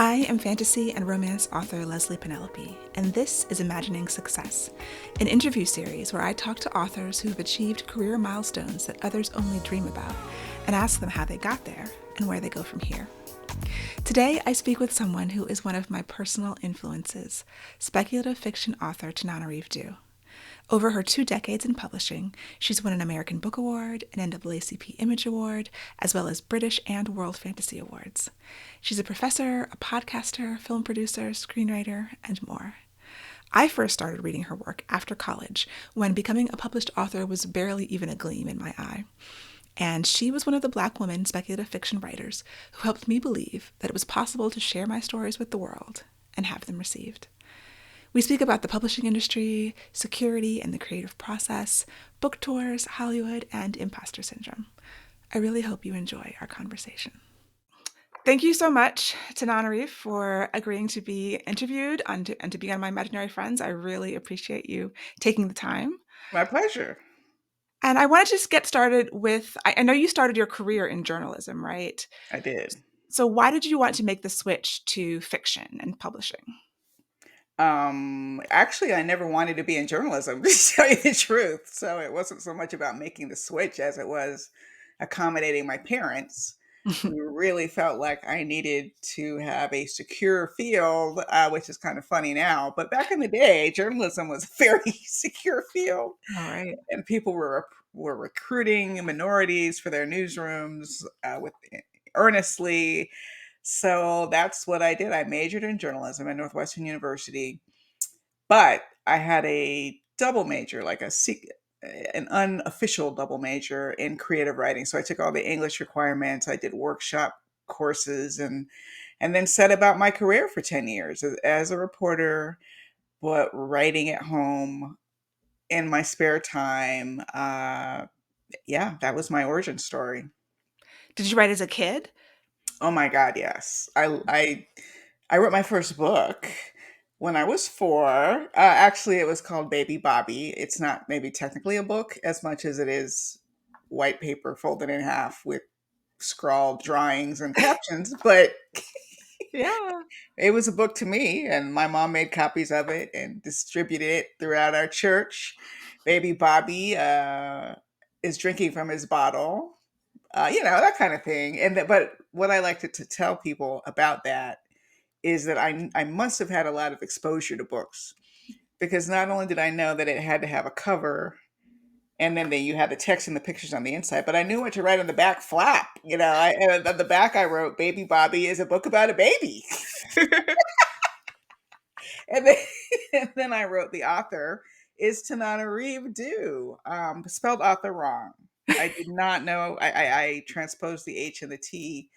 I am fantasy and romance author Leslie Penelope, and this is Imagining Success, an interview series where I talk to authors who have achieved career milestones that others only dream about and ask them how they got there and where they go from here. Today, I speak with someone who is one of my personal influences, speculative fiction author Tananarive Due. Over her 2 decades in publishing, she's won an American Book Award, an NAACP Image Award, as well as British and World Fantasy Awards. She's a professor, a podcaster, film producer, screenwriter, and more. I first started reading her work after college, when becoming a published author was barely even a gleam in my eye. And she was one of the Black women speculative fiction writers who helped me believe that it was possible to share my stories with the world and have them received. We speak about the publishing industry, security and the creative process, book tours, Hollywood, and imposter syndrome. I really hope you enjoy our conversation. Thank you so much, Tananarive, for agreeing to be interviewed and to be on my Imaginary Friends. I really appreciate you taking the time. My pleasure. And I want to just get started with, I know you started your career in journalism, right? I did. So why did you want to make the switch to fiction and publishing? Actually, I never wanted to be in journalism, to tell you the truth. So it wasn't so much about making the switch as it was accommodating my parents, who really felt like I needed to have a secure field, which is kind of funny now. But back in the day, journalism was a very secure field, All right. and people were recruiting minorities for their newsrooms with earnestly. So that's what I did. I majored in journalism at Northwestern University, but I had a double major, an unofficial double major in creative writing. So I took all the English requirements. I did workshop courses and then set about my career for 10 years as a reporter, but writing at home in my spare time. Yeah, that was my origin story. Did you write as a kid? Oh my God, yes. I wrote my first book when I was 4. Actually, it was called Baby Bobby. It's not maybe technically a book as much as it is white paper folded in half with scrawled drawings and captions, but Yeah. it was a book to me, and my mom made copies of it and distributed it throughout our church. Baby Bobby is drinking from his bottle, that kind of thing. But what I like to tell people about that is that I must have had a lot of exposure to books, because not only did I know that it had to have a cover and then you had the text and the pictures on the inside, but I knew what to write on the back flap. And on the back I wrote, Baby Bobby is a book about a baby. And then, and then I wrote, the author is Tananarive Due, spelled author wrong. I did not know. I transposed the H and the T,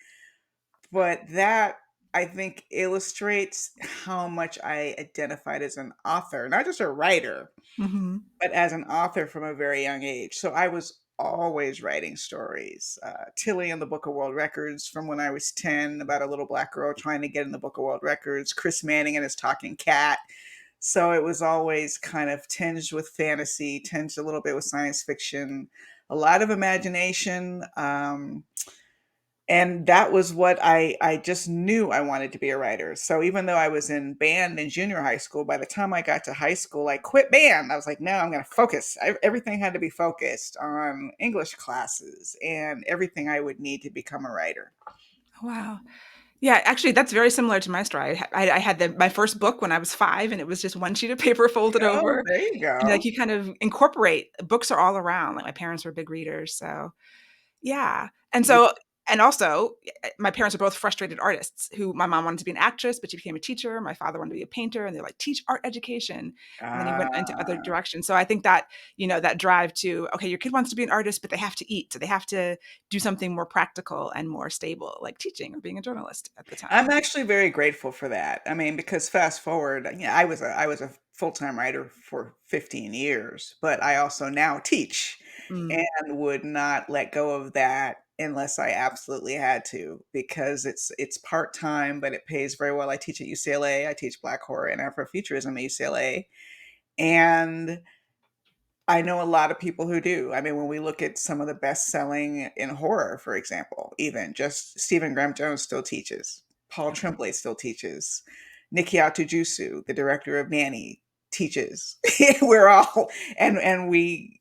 but that, I think, illustrates how much I identified as an author, not just a writer, Hmm. but as an author from a very young age. So I was always writing stories. Tilly in the Book of World Records from when I was 10, about a little black girl trying to get in the Book of World Records, Chris Manning and his talking cat. So it was always kind of tinged with fantasy, tinged a little bit with science fiction, a lot of imagination. And that was what I just knew I wanted to be a writer. So even though I was in band in junior high school, by the time I got to high school, I quit band. I was like, no, I'm going to focus. Everything had to be focused on English classes and everything I would need to become a writer. Wow. Yeah, actually, that's very similar to my story. I had my first book when I was 5, and it was just one sheet of paper folded Oh, over. there you And go. like you kind of incorporate books are all around. Like my parents were big readers, so yeah. And Yeah. so and also my parents are both frustrated artists who my mom wanted to be an actress, but she became a teacher. My father wanted to be a painter, and they're like, teach art education. And then he went into other Ah, directions. So I think that, that drive to, okay, your kid wants to be an artist, but they have to eat. So they have to do something more practical and more stable, like teaching or being a journalist at the I'm time. actually very grateful for that. I mean, because fast forward, I was a full-time writer for 15 years, but I also now teach Mm. and would not let go of that unless I absolutely had to, because it's part-time, but it pays very well. I teach at UCLA. I teach Black horror and Afrofuturism at UCLA, and I know a lot of people who do. I mean, when we look at some of the best selling in horror, for example, even just Stephen Graham Jones still teaches. Paul Tremblay still teaches. Nikiatu Jusu, the director of Nanny, teaches. We're all and we,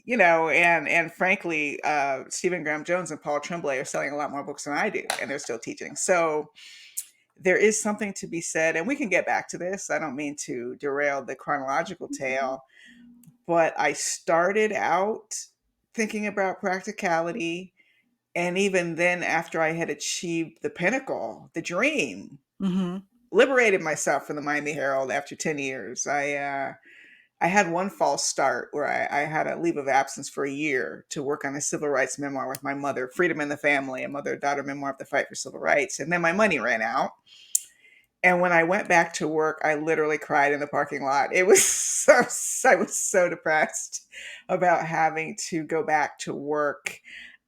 and frankly, Stephen Graham Jones and Paul Tremblay are selling a lot more books than I do, and they're still teaching. So there is something to be said, and we can get back to this. I don't mean to derail the chronological tale, but I started out thinking about practicality. And even then, after I had achieved the pinnacle, the dream, Mm-hmm. liberated myself from the Miami Herald after 10 years. I had one false start where I had a leave of absence for a year to work on a civil rights memoir with my mother, Freedom in the Family, a mother-daughter memoir of the fight for civil rights. And then my money ran out. And when I went back to work, I literally cried in the parking lot. It was I was so depressed about having to go back to work.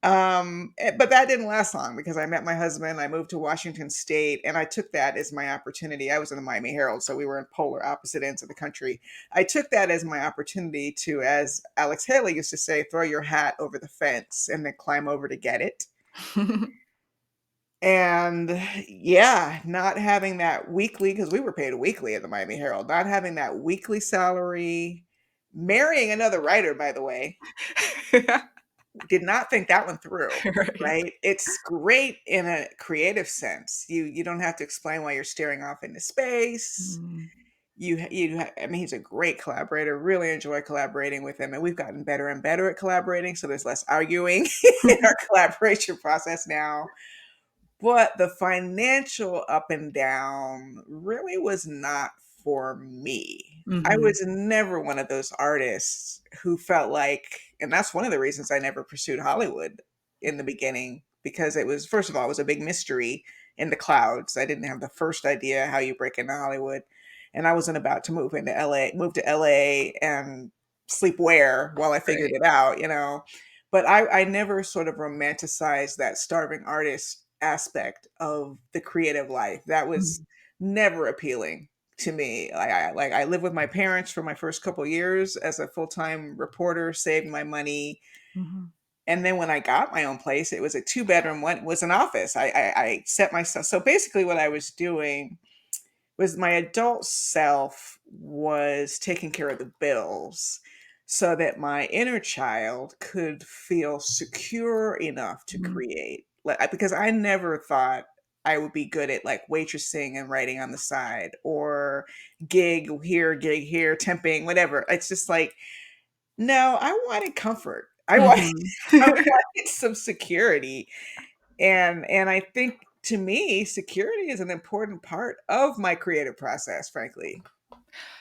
But that didn't last long because I met my husband. I moved to Washington State, and I took that as my opportunity. I was in the Miami Herald, so we were in polar opposite ends of the country. I took that as my opportunity to, as Alex Haley used to say, throw your hat over the fence and then climb over to get it. And yeah, not having that weekly, because we were paid weekly at the Miami Herald, not having that weekly salary, marrying another writer, by the way, did not think that one through. Right. Right? It's great in a creative sense. You don't have to explain why you're staring off into space. Mm-hmm. I mean, he's a great collaborator. Really enjoy collaborating with him, and we've gotten better and better at collaborating. So there's less arguing in our collaboration process now. But the financial up and down really was not for me. I Mm-hmm. was never one of those artists who felt like, and that's one of the reasons I never pursued Hollywood in the beginning, because it was, first of all, it was a big mystery in the clouds. I didn't have the first idea how you break into Hollywood. And I wasn't about to move to LA and sleep where while I figured Right. it out, you know. But I never sort of romanticized that starving artist aspect of the creative life. That was Mhm. never appealing to me. I lived with my parents for my first couple years as a full-time reporter, saved my money. Mhm. And then when I got my own place, it was a two-bedroom one, was an office. I set myself. So basically what I was doing was my adult self was taking care of the bills so that my inner child could feel secure enough to Mhm. create. Because I never thought I would be good at like waitressing and writing on the side or gig here, temping, whatever. It's just like, no, I wanted comfort. Mhm. I wanted some security. And I think to me, security is an important part of my creative process, frankly.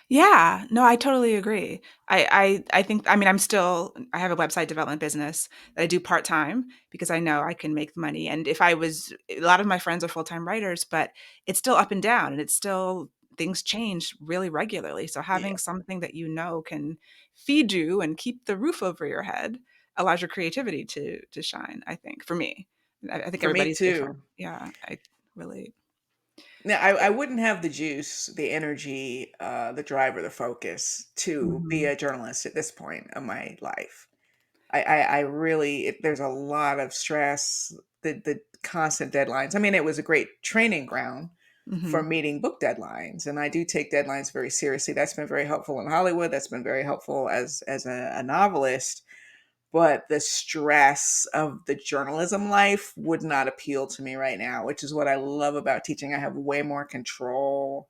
Yeah, no, I totally agree. I think I mean I have a website development business that I do part-time because I know I can make money. And if I was a lot of my friends are full-time writers, but it's still up and down and it's still things change really regularly. So Yeah, having something that you know can feed you and keep the roof over your head allows your creativity to shine, I think, for me. I think for me everybody's different. too. Yeah, I relate. Now, I wouldn't have the juice, the energy, the drive, or the focus to be Mhm. a journalist at this point of my life. I really, there's a lot of stress, the constant deadlines. I mean, it was a great training ground for Mhm. meeting book deadlines, and I do take deadlines very seriously. That's been very helpful in Hollywood. That's been very helpful as a novelist. But the stress of the journalism life would not appeal to me right now, which is what I love about teaching. I have way more control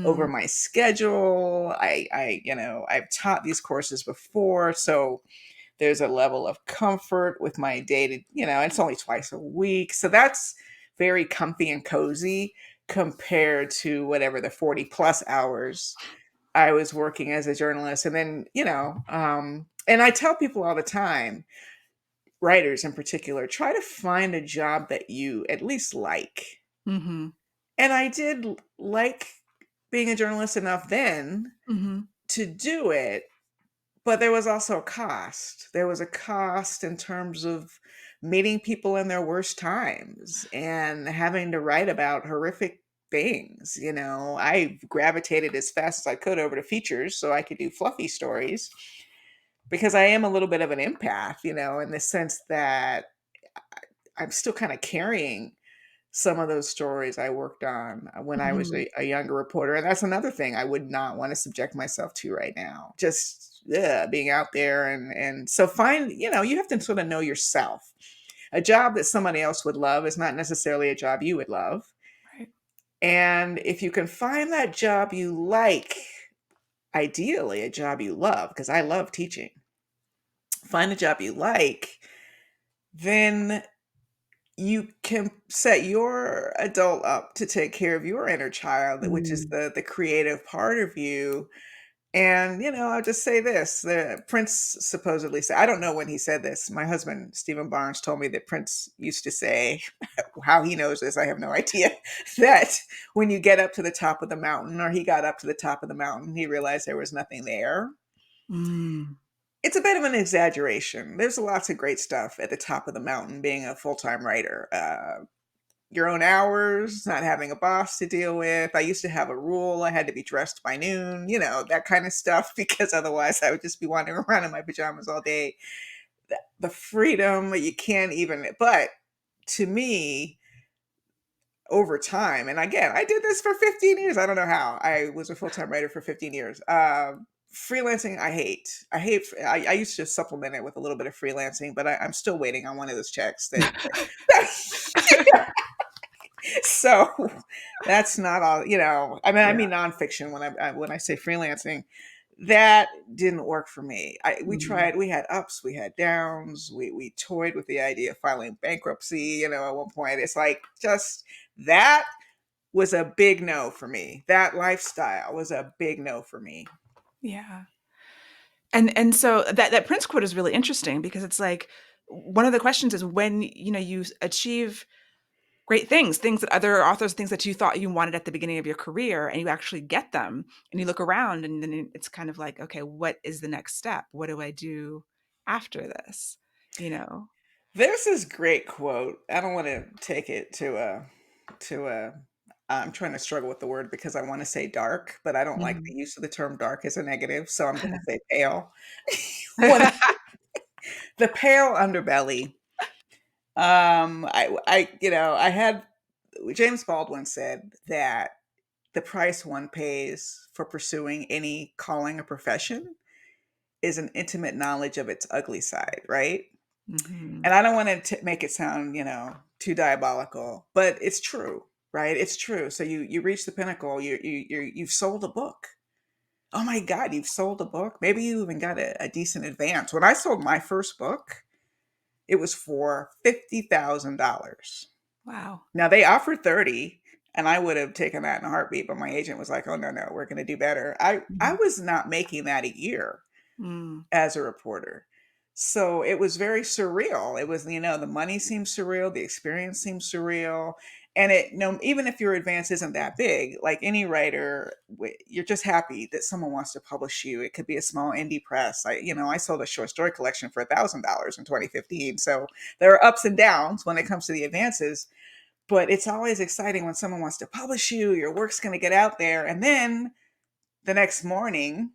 over Mhm. my schedule. I've taught these courses before, so there's a level of comfort with my day to, it's only twice a week. So that's very comfy and cozy compared to whatever the 40 plus hours I was working as a journalist. And then, and I tell people all the time, writers in particular, try to find a job that you at least like. Mhm. And I did like being a journalist enough then Mhm. to do it, but there was also a cost. There was a cost in terms of meeting people in their worst times and having to write about horrific things. I gravitated as fast as I could over to features so I could do fluffy stories because I am a little bit of an empath, in the sense that I'm still kind of carrying some of those stories I worked on when I was Mhm. a younger reporter. And that's another thing I would not want to subject myself to right now. Just being out there and so find, you have to sort of know yourself. A job that somebody else would love is not necessarily a job you would love. Right. And if you can find that job you like, ideally a job you love, because I love teaching, find a job you like, then you can set your adult up to take care of your inner child, which is Mm. the creative part of you. And I'll just say this: the Prince supposedly said, I don't know when he said this. My husband Stephen Barnes told me that Prince used to say, how he knows this, I have no idea, that when you get up to the top of the mountain, or he got up to the top of the mountain, he realized there was nothing there. Mm. It's a bit of an exaggeration. There's lots of great stuff at the top of the mountain being a full-time writer. Your own hours, not having a boss to deal with. I used to have a rule: I had to be dressed by noon, that kind of stuff, because otherwise I would just be wandering around in my pajamas all day. The freedom you can't even, but to me, over time, and again, I did this for 15 years. I don't know how. I was a full-time writer for 15 years. Freelancing, I hate. I used to supplement it with a little bit of freelancing, but I'm still waiting on one of those checks that so that's not all, I mean Yeah. nonfiction when I say freelancing. That didn't work for me. We Mm. tried, we had ups, we had downs, we toyed with the idea of filing bankruptcy, at one point. It's like, just that was a big no for me. That lifestyle was a big no for me. Yeah. And so that Prince quote is really interesting because it's like one of the questions is when, you achieve great things that other authors, things that you thought you wanted at the beginning of your career, and you actually get them, and you look around, and then it's kind of like, okay, what is the next step? What do I do after this? You know? There's this great quote. I don't want to take it to a I'm trying to struggle with the word because I want to say dark, but I don't like the Mhm. use of the term dark as a negative, so I'm going to say pale. One of the pale underbelly. I had James Baldwin said that the price one pays for pursuing any calling or profession is an intimate knowledge of its ugly side, right? Mhm. And I don't want to make it sound, too diabolical, but it's true, right? It's true. So you reach the pinnacle. You've sold a book. Oh my God, you've sold a book. Maybe you even got a decent advance. When I sold my first book, it was for $50,000. Wow. Now they offered 30, and I would have taken that in a heartbeat, but my agent was like, "Oh no, we're going to do better." I Mhm. was not making that a year Mm. as a reporter. So it was very surreal. It was, the money seemed surreal, the experience seemed surreal. And no, even if your advance isn't that big, like any writer, you're just happy that someone wants to publish you. It could be a small indie press. I sold a short story collection for $1,000 in 2015. So there are ups and downs when it comes to the advances, but it's always exciting when someone wants to publish you. Your work's going to get out there, and then the next morning,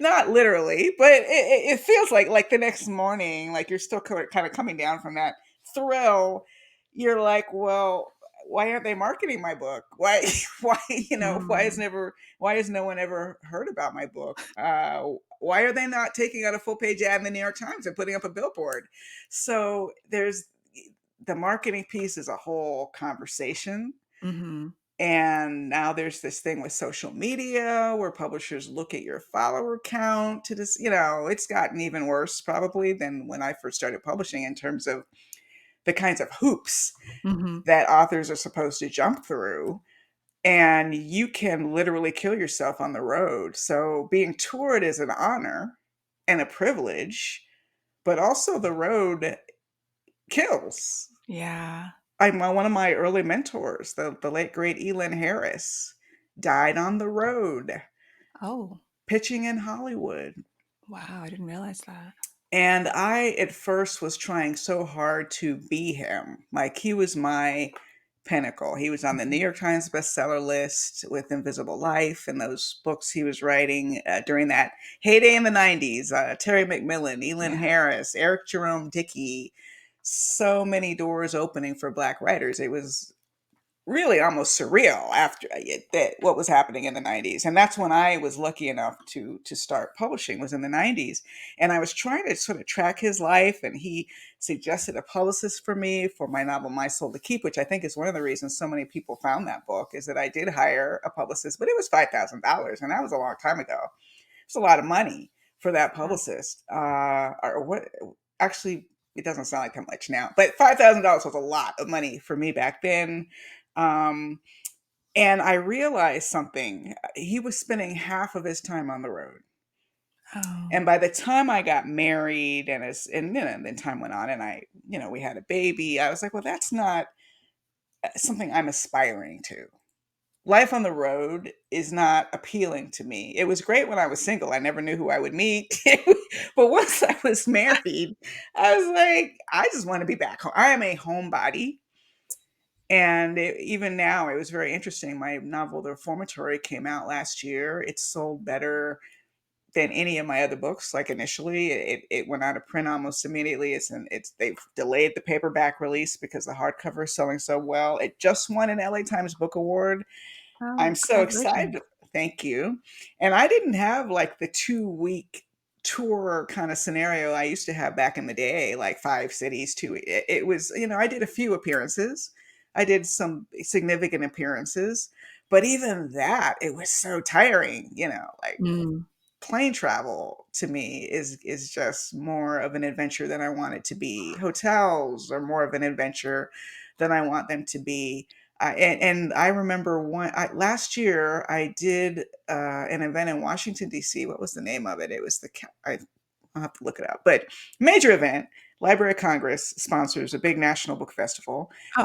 not literally, but it feels like the next morning, like you're still kind of coming down from that thrill. You're like, well, why aren't they marketing my book? Why, Mm. why has no one ever heard about my book? Why are they not taking out a full page ad in the New York Times and putting up a billboard? So there's the marketing piece is a whole conversation. Mhm. And now there's this thing with social media where publishers look at your follower count to this, it's gotten even worse probably than when I first started publishing in terms of the kinds of hoops Mhm. that authors are supposed to jump through. And you can literally kill yourself on the road. So being toured is an honor and a privilege, but also the road kills. Yeah. One of my early mentors, the late great Elin Harris, died on the road Oh, pitching in Hollywood. wow, I didn't realize that. And I at first was trying so hard to be him. Like, he was my pinnacle. He was on the New Mhm. York Times bestseller list with Invisible Life and those books he was writing during that heyday in the 90s. Terry McMillan, Elin Yeah. Harris, Eric Jerome Dickey. so many doors opening for Black writers. It was really almost surreal after that what was happening in the 90s, and that's when I was lucky enough to start publishing, was in the 90s. And I was trying to sort of track his life, and he suggested a publicist for me for my novel My Soul to Keep, which I think is one of the reasons so many people found that book, is that I did hire a publicist, but it was $5,000, and that was a long time ago. It's a lot of money for that publicist. Or what? Actually, it doesn't sound like that much now, but $5,000 was a lot of money for me back then. Um, and I realized something. He was spending half of his time on the road. Oh. And by the time I got married, and then time went on, and we had a baby, I was like, well, that's not something I'm aspiring to. Life on the road is not appealing to me. It was great when I was single. I never knew who I would meet. But once I was married, I was like, I just want to be back home. I am a homebody. And even now, it was very interesting. My novel, The Reformatory, came out last year. It sold better than any of my other books. Like initially, it went out of print almost immediately. They've delayed the paperback release because the hardcover is selling so well. It just won an LA Times Book Award. I'm Oh, so congratulations. excited. Thank you. And I didn't have like the 2 week tour kind of scenario I used to have back in the day, like 5 cities, it was, I did a few appearances. I did some significant appearances, but even that, it was so tiring, like Mm, plane travel to me is just more of an adventure than I want it to be. Hotels are more of an adventure than I want them to be. And I remember last year I did an event in Washington D.C. What was the name of it? It was I'll have to look it up, but major event. Library of Congress sponsors a big national book festival. oh,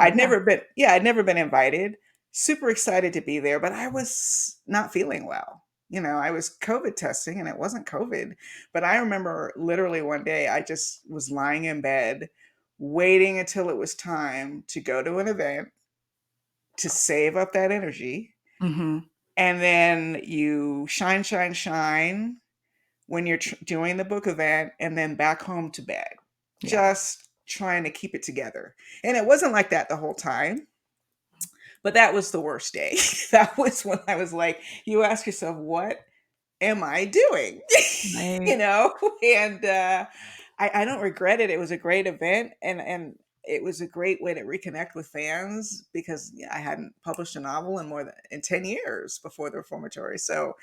yeah. I'd never been invited. Super excited to be there, but I was not feeling well. I was COVID testing and it wasn't COVID. But I remember literally one day I just was lying in bed waiting until it was time to go to an event to save up that energy. Hmm. And then you shine, shine, shine when you're doing the book event and then back home to bed, Yeah. just trying to keep it together. And it wasn't like that the whole time. But that was the worst day. That was when I was like, you ask yourself, what am I doing? you Right. know, and I don't regret it. It was a great event, and it was a great way to reconnect with fans because I hadn't published a novel in more than in 10 years before the reformatory. So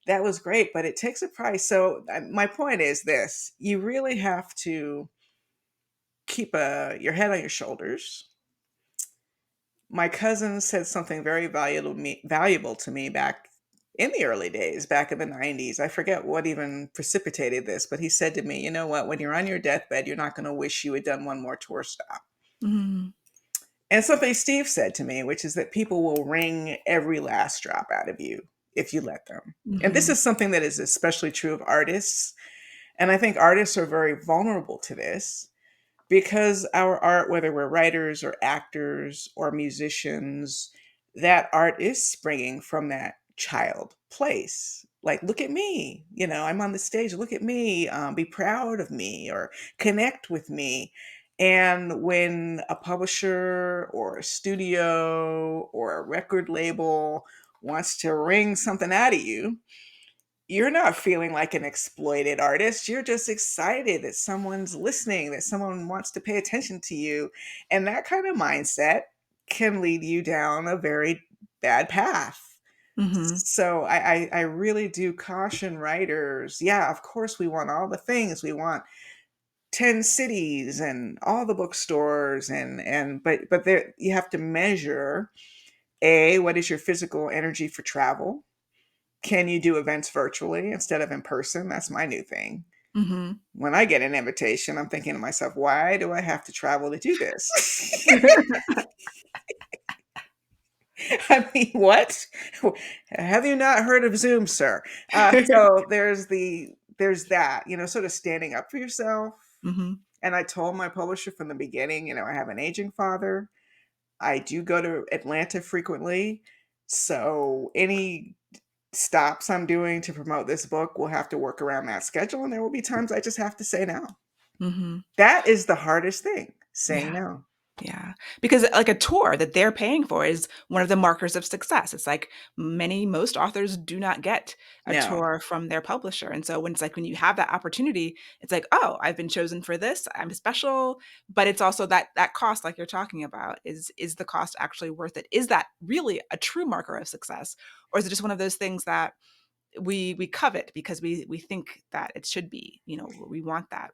that was great, but it takes a price. So my point is this: you really have to keep your head on your shoulders. My cousin said something very valuable to me back in the early days, back in the 90s. I forget what even precipitated this, but he said to me, you know what, when you're on your deathbed, you're not going to wish you had done one more tour stop. Mm, And something Steve said to me, which is that people will wring every last drop out of you if you let them. And this hmm. is something that is especially true of artists. And I think artists are very vulnerable to this because our art, whether we're writers or actors or musicians, that art is springing from that child place. Like, look at me, I'm on the stage, look at me, be proud of me or connect with me. And when a publisher or a studio or a record label wants to wring something out of you, you're not feeling like an exploited artist. You're just excited that someone's listening, that someone wants to pay attention to you. And that kind of mindset can lead you down a very bad path. Hmm. So I really do caution writers. Yeah, of course, we want all the things. We want 10 cities and all the bookstores but there you have to measure what is your physical energy for travel. Can you do events virtually instead of in person? That's my new thing. Hmm. When I get an invitation, I'm thinking to myself, why do I have to travel to do this? I mean, what? Have you not heard of Zoom, sir? So there's that, sort of standing up for yourself. Hmm. And I told my publisher from the beginning, I have an aging father. I do go to Atlanta frequently. So any stops I'm doing to promote this book will have to work around that schedule. And there will be times I just have to say no. Hmm. That is the hardest thing. saying Yeah. no. Yeah. Because like a tour that they're paying for is one of the markers of success. It's like most authors do not get a No. tour from their publisher. And so when it's like when you have that opportunity, it's like, oh, I've been chosen for this. I'm special. But it's also that cost, like you're talking about, is the cost actually worth it? Is that really a true marker of success? Or is it just one of those things that we covet because we think that it should be, we want that.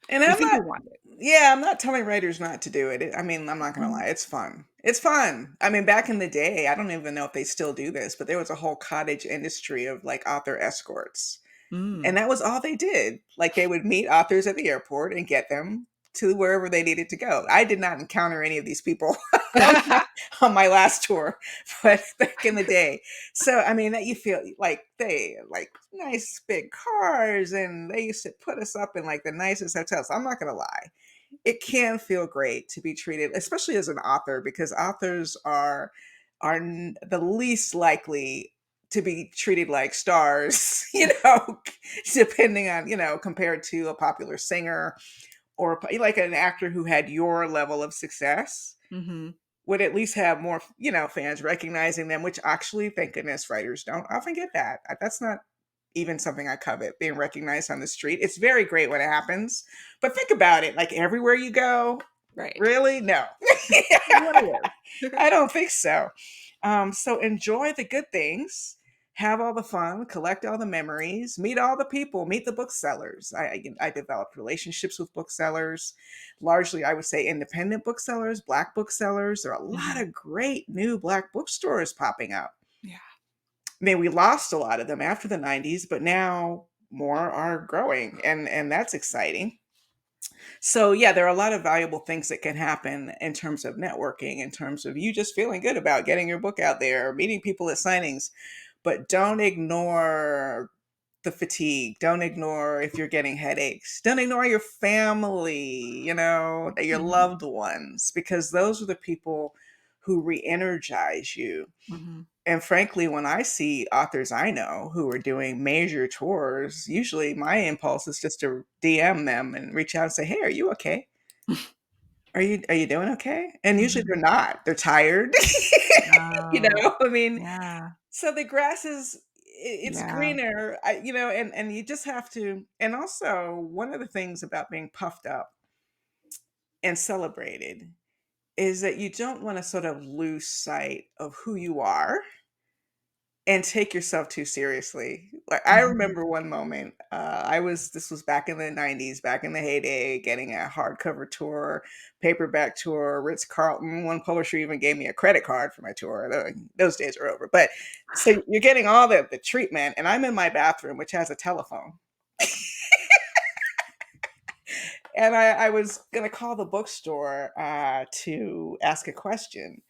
And We I'm think we not, want it. yeah, I'm not telling writers not to do it. I mean, I'm not going to Mhm. lie. It's fun. It's fun. I mean, back in the day, I don't even know if they still do this, but there was a whole cottage industry of like author escorts. And Mm. that was all they did. Like they would meet authors at the airport and get them to wherever they needed to go. I did not encounter any of these people on my last tour, but back in the day. So I mean that you feel like they like nice big cars and they used to put us up in like the nicest hotels. I'm not gonna lie. It can feel great to be treated, especially as an author, because authors are the least likely to be treated like stars, depending on, compared to a popular singer or like an actor who had your level of success Hmm. would at least have more, fans recognizing them, which actually, thank goodness, writers don't often get that. That's not even something I covet, being recognized on the street. It's very great when it happens, but think about it, like everywhere you go, Right. really? No. What it is. I don't think so. So enjoy the good things, have all the fun, collect all the memories, meet all the people, meet the booksellers. I developed relationships with booksellers, largely I would say independent booksellers, Black booksellers. There are a lot Mhm. of great new Black bookstores popping up. Yeah. I mean, we lost a lot of them after the 90s, but now more are growing, and that's exciting. So, yeah, there are a lot of valuable things that can happen in terms of networking, in terms of you just feeling good about getting your book out there, meeting people at signings, but don't ignore the fatigue. Don't ignore if you're getting headaches. Don't ignore your family, your Mhm. loved ones, because those are the people who re energize you. Mhm. And frankly, when I see authors I know who are doing major tours, usually my impulse is just to DM them and reach out and say, "Hey, are you okay? Are you doing okay?" And usually they're Mhm. not. They're tired. Oh, I mean, yeah. so the grass is it's Yeah. greener, and you just have to. And also, one of the things about being puffed up and celebrated is that you don't want to sort of lose sight of who you are and take yourself too seriously. Like I Mhm. remember one moment, this was back in the 90s, back in the heyday, getting a hardcover tour, paperback tour, Ritz Carlton. One publisher even gave me a credit card for my tour. Those days are over. But so you're getting all the treatment, and I'm in my bathroom, which has a telephone. And I was gonna call the bookstore to ask a question,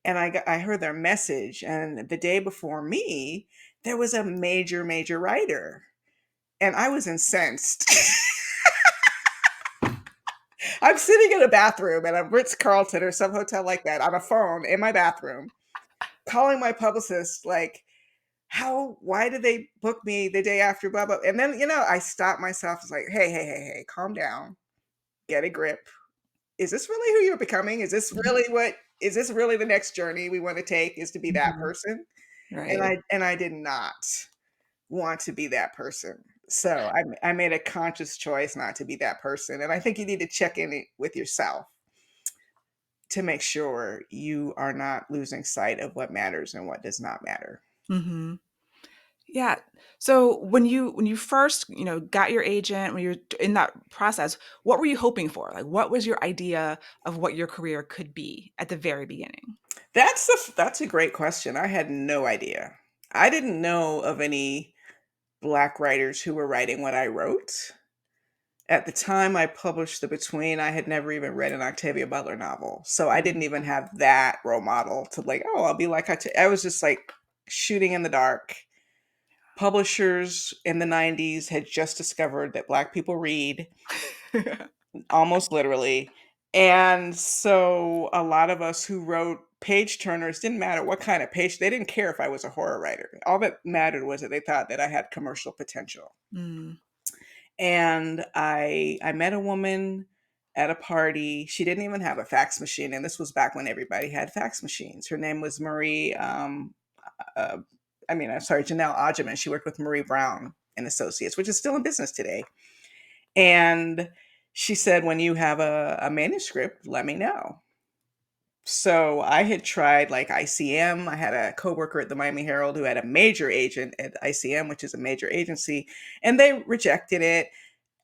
and I heard their message, and the day before me, there was a major writer, and I was incensed. I'm sitting in a bathroom at a Ritz Carlton or some hotel like that on a phone in my bathroom, calling my publicist like, "How? Why did they book me the day after?" Blah blah. And then I stopped myself. It's like, hey, calm down, get a grip. Is this really who you're becoming? Is this really the next journey we want to take, is to be that Mhm. person? And Right. I did not want to be that person. So I made a conscious choice not to be that person. And I think you need to check in with yourself to make sure you are not losing sight of what matters and what does not matter. Mhm. Yeah. So when you first, got your agent, when you're in that process, what were you hoping for? Like, what was your idea of what your career could be at the very beginning? That's a great question. I had no idea. I didn't know of any Black writers who were writing what I wrote. At the time I published The Between, I had never even read an Octavia Butler novel. So I didn't even have that role model to like, oh, I'll be like I was just like shooting in the dark. Publishers in the 90s had just discovered that Black people read, almost literally. And so a lot of us who wrote page turners, didn't matter what kind of page, they didn't care if I was a horror writer. All that mattered was that they thought that I had commercial potential. Mm. And I met a woman. at a party. She didn't even have a fax machine, and this was back when everybody had fax machines. Her name was Marie. Uh, I'm sorry, Janelle Odgeman. She worked with Marie Brown and Associates, which is still in business today. And she said, when you have a manuscript, let me know. So I had tried like ICM. I had a coworker at the Miami Herald who had a major agent at ICM, which is a major agency, and they rejected it.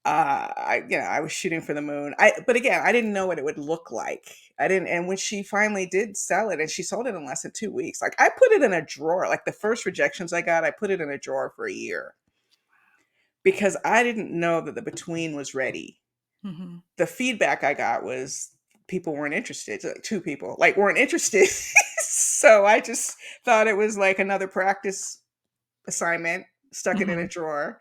I was shooting for the moon. But again, I didn't know what it would look like. I didn't. And when she finally did sell it, and she sold it in less than 2 weeks, like I put it in a drawer. Like the first rejections I got, I put it in a drawer for a year because I didn't know that the Between was ready. Mm-hmm. The feedback I got was people weren't interested. Like two people like weren't interested. So I just thought it was like another practice assignment, stuck it in a Mm-hmm. drawer.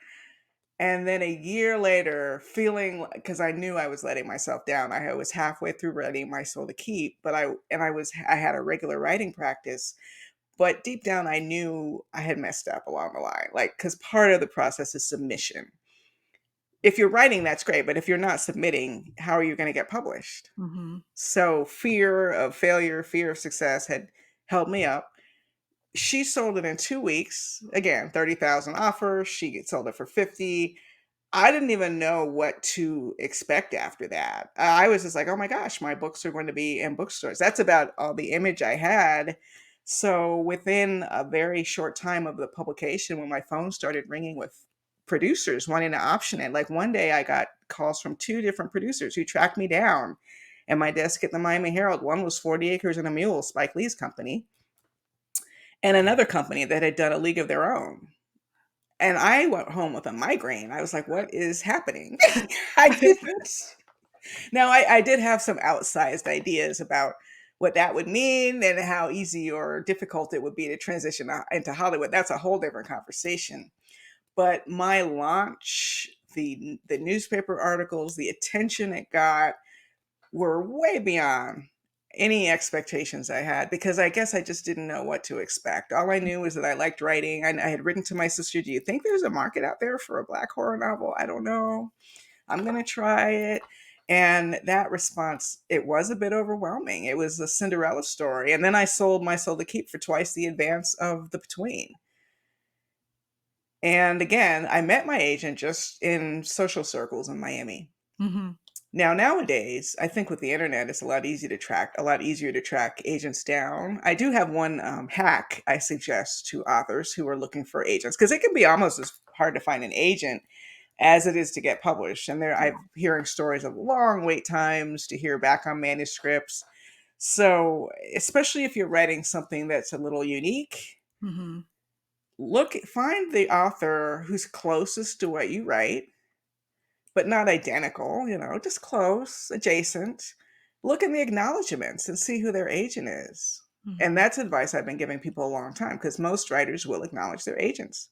And then a year later, feeling because I knew I was letting myself down. I was halfway through writing My Soul to Keep, but I had a regular writing practice. But deep down, I knew I had messed up along the line. Like, because part of the process is submission. If you're writing, that's great. But if you're not submitting, how are you going to get published? Mm-hmm. So fear of failure, fear of success had held me up. She sold it in 2 weeks. Again, 30,000 offers. She sold it for 50. I didn't even know what to expect after that. I was just like, oh my gosh, my books are going to be in bookstores. That's about all the image I had. So within a very short time of the publication, when my phone started ringing with producers wanting to option it, like one day I got calls from two different producers who tracked me down at my desk at the Miami Herald. One was 40 Acres and a Mule, Spike Lee's company, and another company that had done A League of Their Own. And I went home with a migraine. I was like, what is happening? I didn't. Now, I did have some outsized ideas about what that would mean and how easy or difficult it would be to transition into Hollywood. That's a whole different conversation. But my launch, the newspaper articles, the attention it got were way beyond any expectations I had because I guess I just didn't know what to expect. All I knew was that I liked writing. I had written to my sister, do you think there's a market out there for a Black horror novel? I don't know. I'm going to try it. And that response, it was a bit overwhelming. It was a Cinderella story. And then I sold My Soul to Keep for twice the advance of The Between. And again, I met my agent just in social circles in Miami. Mm-hmm. Now, nowadays, I think with the internet, it's a lot easier to track agents down. I do have one hack I suggest to authors who are looking for agents because it can be almost as hard to find an agent as it is to get published. And I'm hearing stories of long wait times to hear back on manuscripts. So, especially if you're writing something that's a little unique, Mm-hmm. find the author who's closest to what you write but not identical, just close, adjacent. Look in the acknowledgments and see who their agent is. And Mm-hmm. that's advice I've been giving people a long time because most writers will acknowledge their agents.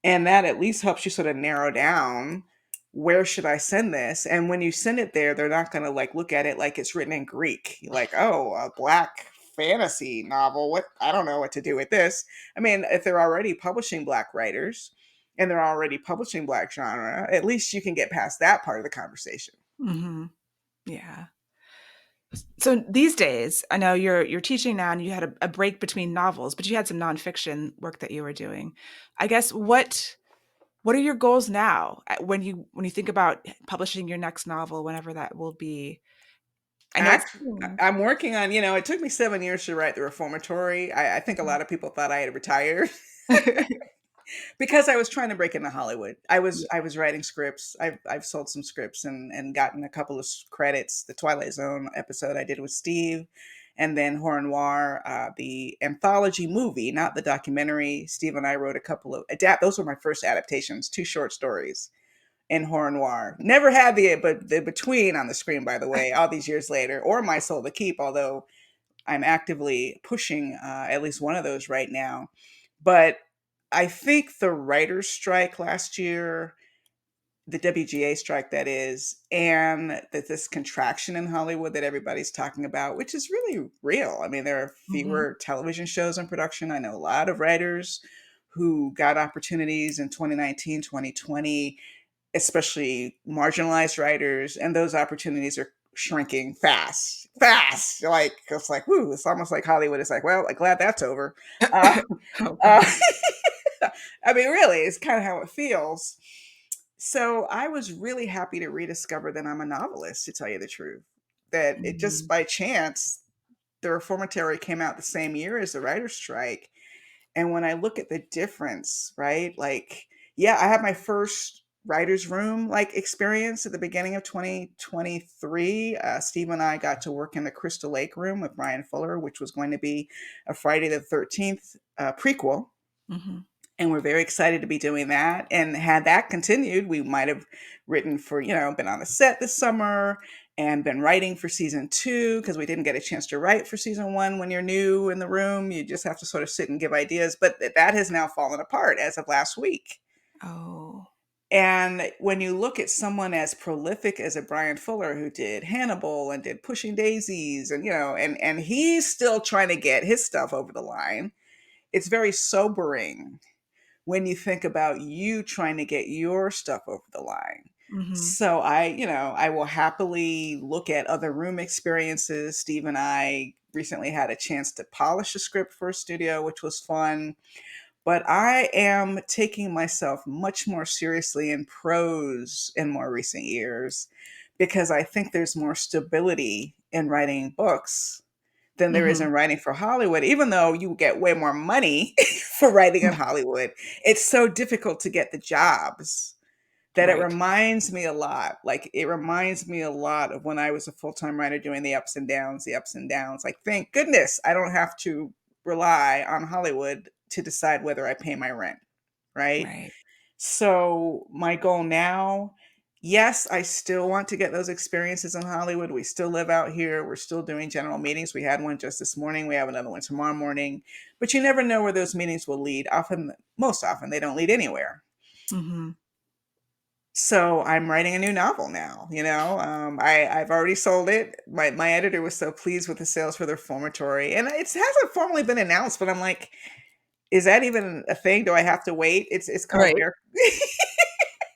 And that at least helps you sort of narrow down where should I send this? And when you send it there, they're not going to like look at it like it's written in Greek. Like, oh, a Black fantasy novel. What? I don't know what to do with this. I mean, if they're already publishing Black writers and they're already publishing Black genre, at least you can get past that part of the conversation. Mm-hmm. Yeah. So these days, I know you're teaching now, and you had a break between novels, but you had some nonfiction work that you were doing. I guess what are your goals now when you think about publishing your next novel, whenever that will be? I know it's Act, soon. I'm working on, it took me 7 years to write The Reformatory. I think a lot of people thought I had retired. Because I was trying to break into Hollywood. Yeah. I was writing scripts. I've sold some scripts and gotten a couple of credits. The Twilight Zone episode I did with Steve, and then Horror Noir, the anthology movie, not the documentary. Steve and I wrote a couple of Those were my first adaptations, two short stories in Horror Noir. Never had the Between on the screen, by the way, all these years later, or My Soul to Keep, although I'm actively pushing at least one of those right now. But I think the writer's strike last year, the WGA strike that is, and that this contraction in Hollywood that everybody's talking about, which is really real. I mean, there are Hmm. fewer television shows in production. I know a lot of writers who got opportunities in 2019, 2020, especially marginalized writers, and those opportunities are shrinking fast, fast. Like it's like, whoo, it's almost like Hollywood is like, well, I'm glad that's over. Uh, Oh uh, God. I mean, really, it's kind of how it feels. So I was really happy to rediscover that I'm a novelist, to tell you the truth. That it just Mhm. by chance, the reformatory came out the same year as the writer's strike. And when I look at the difference, right? Like, yeah, I had my first writer's room like experience at the beginning of 2023. Steve and I got to work in the Crystal Lake room with Brian Fuller, which was going to be a Friday the 13th prequel. Mhm. And we're very excited to be doing that. And had that continued, we might have written for, been on the set this summer and been writing for season two because we didn't get a chance to write for season one. When you're new in the room, you just have to sort of sit and give ideas. But that has now fallen apart as of last week. Oh. And when you look at someone as prolific as a Brian Fuller, who did Hannibal and did Pushing Daisies, and and he's still trying to get his stuff over the line, it's very sobering when you think about you trying to get your stuff over the line. Mhm. So I will happily look at other room experiences. Steve and I recently had a chance to polish a script for a studio, which was fun. But I am taking myself much more seriously in prose in more recent years because I think there's more stability in writing books than there is Mhm. in writing for Hollywood, even though you get way more money for writing in Hollywood. It's so difficult to get the jobs that it Right. reminds me a lot. Like it reminds me a lot of when I was a full-time writer doing the ups and downs, the ups and downs. Like, thank goodness I don't have to rely on Hollywood to decide whether I pay my rent, right? Right. So my goal now, yes, I still want to get those experiences in Hollywood. We still live out here. We're still doing general meetings. We had one just this morning. We have another one tomorrow morning. But you never know where those meetings will lead. Most often, they don't lead anywhere. Mhm. So I'm writing a new novel now. I've already sold it. My editor was so pleased with the sales for the reformatory, and it hasn't formally been announced. But I'm like, is that even a thing? Do I have to wait? It's called Right. Bear.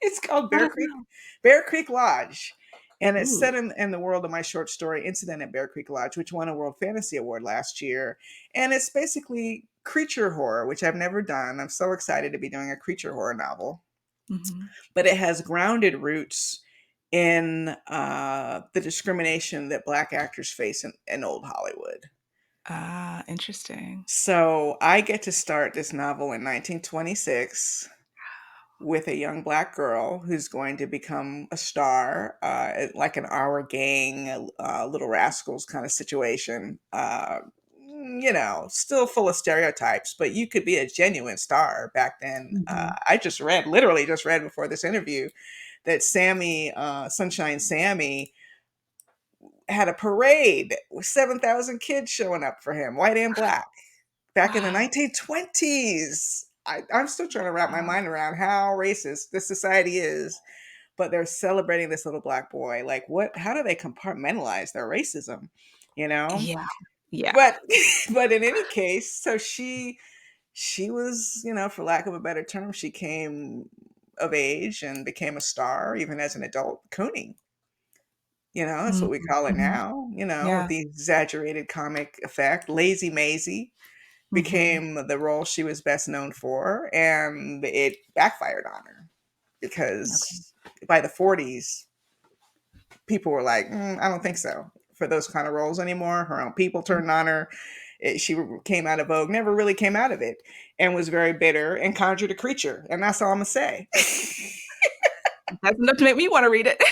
It's called I don't know. Bear Creek Lodge. And it's Ooh. set in the world of my short story, Incident at Bear Creek Lodge, which won a World Fantasy Award last year. And it's basically creature horror, which I've never done. I'm so excited to be doing a creature horror novel. Mhm. But it has grounded roots in the discrimination that Black actors face in old Hollywood. Ah, interesting. So I get to start this novel in 1926 with a young Black girl who's going to become a star, like an Our Gang, Little Rascals kind of situation. Still full of stereotypes, but you could be a genuine star back then. Mhm. Literally just read before this interview, that Sammy, Sunshine Sammy, had a parade with 7,000 kids showing up for him, white and Black, back in the Wow. 1920s. I'm still trying to wrap my Wow. mind around how racist this society is, but they're celebrating this little Black boy. Like, what? How do they compartmentalize their racism? You know? Yeah. Yeah. But but in any case, so she was, for lack of a better term, she came of age and became a star even as an adult cooning. That's Mhm. what we call it Mhm. now, with Yeah. the exaggerated comic effect. Lazy Maisie Mhm. became the role she was best known for, and it backfired on her Okay. because by the 40s, people were like, I don't think so for those kind of roles anymore. Her own people turned on her. She came out of vogue, never really came out of it, and was very bitter and conjured a creature. And that's all I'm going to say. That's enough to make me wanna read it.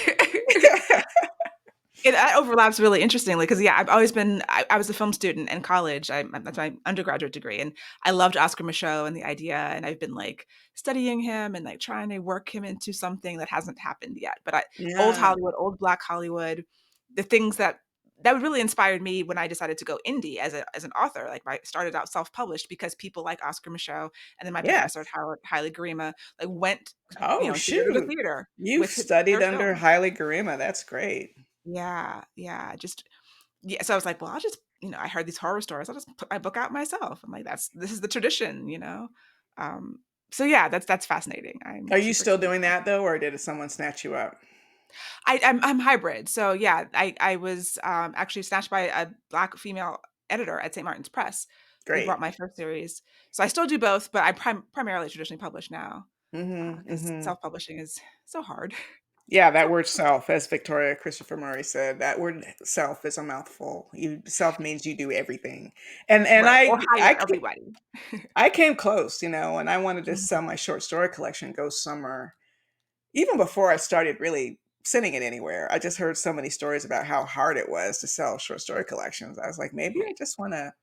That overlaps really interestingly because yeah, I was a film student in college. That's my undergraduate degree, and I loved Oscar Micheaux and the idea, and I've been, like, studying him and, like, trying to work him into something that hasn't happened yet, but old Yeah. Hollywood, old Black Hollywood, the things that would really inspired me when I decided to go indie as an author. Like, I started out self-published because people like Oscar Micheaux and then my professor at Yes. Howard, Haile Garima, like, went, Oh, theater to shoot. theater You've with studied their under films. Haile Garima. That's great. Yeah, yeah, yeah, so I was like, "Well, I'll just," I heard these horror stories, "I'll just put my book out myself." I'm like, This is the tradition. Um, so yeah, that's fascinating. I'm Are you super still excited doing about that though, or did someone snatch you up? I'm hybrid. So yeah, I was actually snatched by a Black female editor at St. Martin's Press who brought Great. my first series. So I still do both, but I primarily traditionally publish now Hmm. because Hmm. self-publishing is so hard. Yeah, that So word self, as Victoria Christopher Murray said, that word self is a mouthful. You self means you do everything. And right, or I hire came, everybody. I came close, and I wanted to Mhm. sell my short story collection Ghost Summer even before I started really sending it anywhere. I just heard so many stories about how hard it was to sell short story collections. I was like, maybe I Right. just want to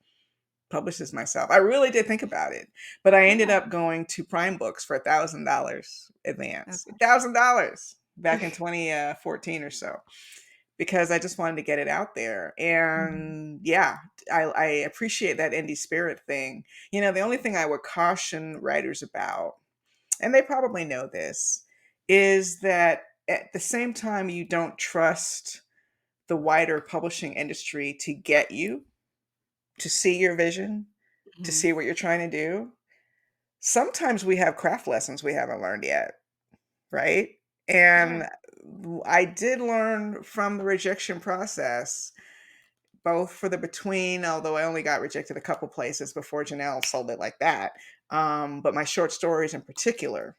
publish this myself. I really did think about it, but I ended Yeah. up going to Prime Books for $1,000 advance. Okay. $1,000 back in 2014 or so, because I just wanted to get it out there. Mhm. And yeah, I appreciate that indie spirit thing. The only thing I would caution writers about, and they probably know this, is that at the same time you don't trust the wider publishing industry to get you, to see your vision, to Mhm. see what you're trying to do. Sometimes we have craft lessons we haven't learned yet, right? Right. And I did learn from the rejection process, both for the between, although I only got rejected a couple places before Janelle sold it like that. But my short stories in particular,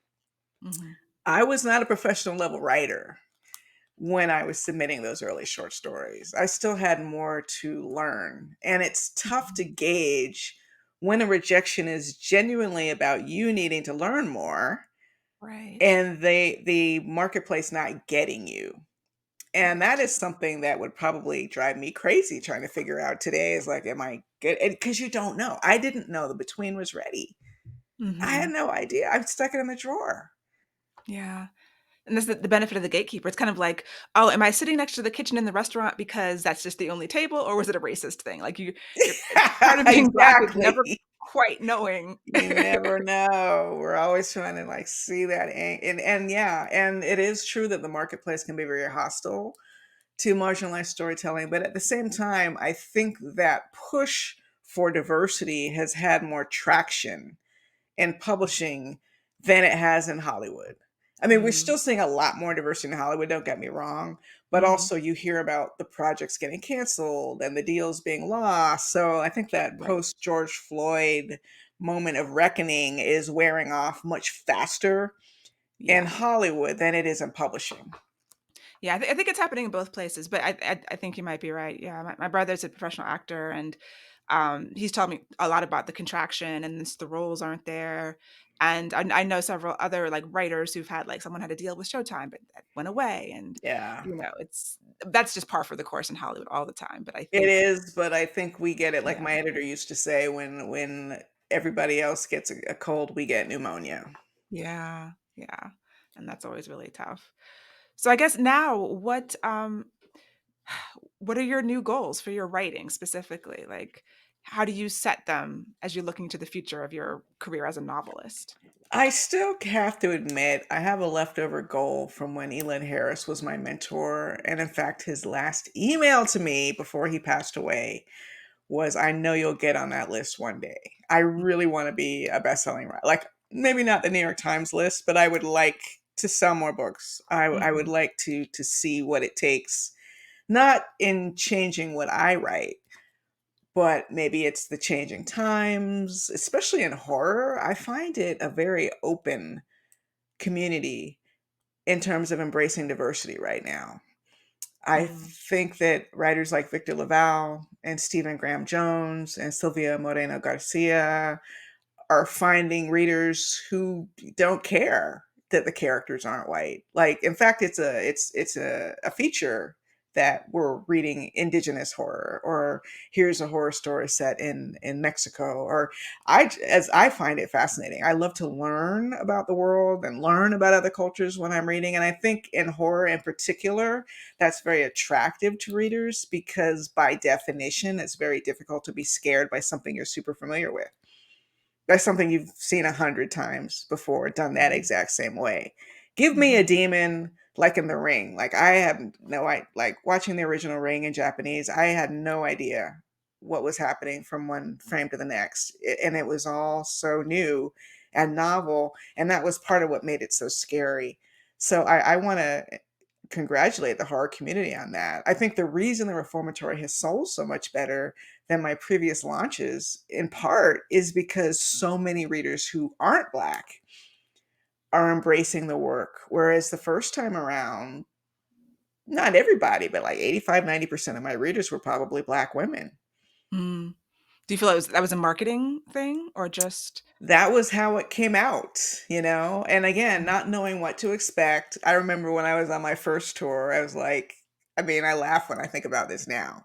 Mhm. I was not a professional level writer when I was submitting those early short stories. I still had more to learn. And it's tough to Mhm. gauge when a rejection is genuinely about you needing to learn more Right. and the marketplace not getting you. And that Right. is something that would probably drive me crazy trying to figure out today is like, am I good? Because you don't know. I didn't know the between was ready. I had Mhm. no idea. I stuck it in the drawer. Yeah. And that's the benefit of the gatekeeper. It's kind of like, oh, am I sitting next to the kitchen in the restaurant because that's just the only table, or was it a racist thing? Like you're part of being Black is never Exactly. quite knowing. You never know. We're always trying to like see that and yeah, and it is true that the marketplace can be very hostile to marginalized storytelling, but at the same time, I think that push for diversity has had more traction in publishing than it has in Hollywood. I mean, we're Mm, still seeing a lot more diversity in Hollywood, don't get me wrong, but mhm. also you hear about the projects getting canceled and the deals being lost. So I think that Right. post George Floyd moment of reckoning is wearing off much faster in Yeah. Hollywood than it is in publishing. Yeah, I think it's happening in both places, but I think you might be right. Yeah, my brother's a professional actor, and he's told me a lot about the contraction and the roles aren't there. And I know several other like writers who've had like someone had a deal with Showtime, but that went away, and Yeah. it's that's just par for the course in Hollywood all the time. But I It think, is, but I think we get it like yeah, my editor used to say when everybody else gets a cold, we get pneumonia. yeah, yeah, and that's always really tough. So I guess now, what are your new goals for your writing specifically? Like, how do you set them as you're looking to the future of your career as a novelist? I still have to admit, I have a leftover goal from when Elin Harris was my mentor. And in fact, his last email to me before he passed away was, I know you'll get on that list one day. I really want to be a best-selling writer. Like maybe not the New York Times list, but I would like to sell more books. I would Mhm. like to see what it takes, not in changing what I write, but maybe it's the changing times, especially in horror. I find it a very open community in terms of embracing diversity right now. I Mm. think that writers like Victor Laval and Stephen Graham Jones and Sylvia Moreno Garcia are finding readers who don't care that the characters aren't white. Like, in fact, it's a feature that we're reading indigenous horror, or here's a horror story set in Mexico, or as I find it fascinating. I love to learn about the world and learn about other cultures when I'm reading, and I think in horror in particular, that's very attractive to readers because by definition, it's very difficult to be scared by something you're super familiar with. That's something you've seen 100 times before, done that Mhm. exact same way. Give me a Mhm. demon like in The Ring. Like I have no I like watching the original Ring in Japanese, I had no idea what was happening from one frame to the next. And it was all so new and novel. And that was part of what made it so scary. So I want to congratulate the horror community on that. I think the reason the Reformatory has sold so much better than my previous launches, in part, is because so many readers who aren't Black are embracing the work. Whereas the first time around, not everybody, but like 85, 90% of my readers were probably Black women. Mm. Do you feel that was a marketing thing or just? That was how it came out, you know? And again, not knowing what to expect. I remember when I was on my first tour, I was like, I mean, I laugh when I think about this now,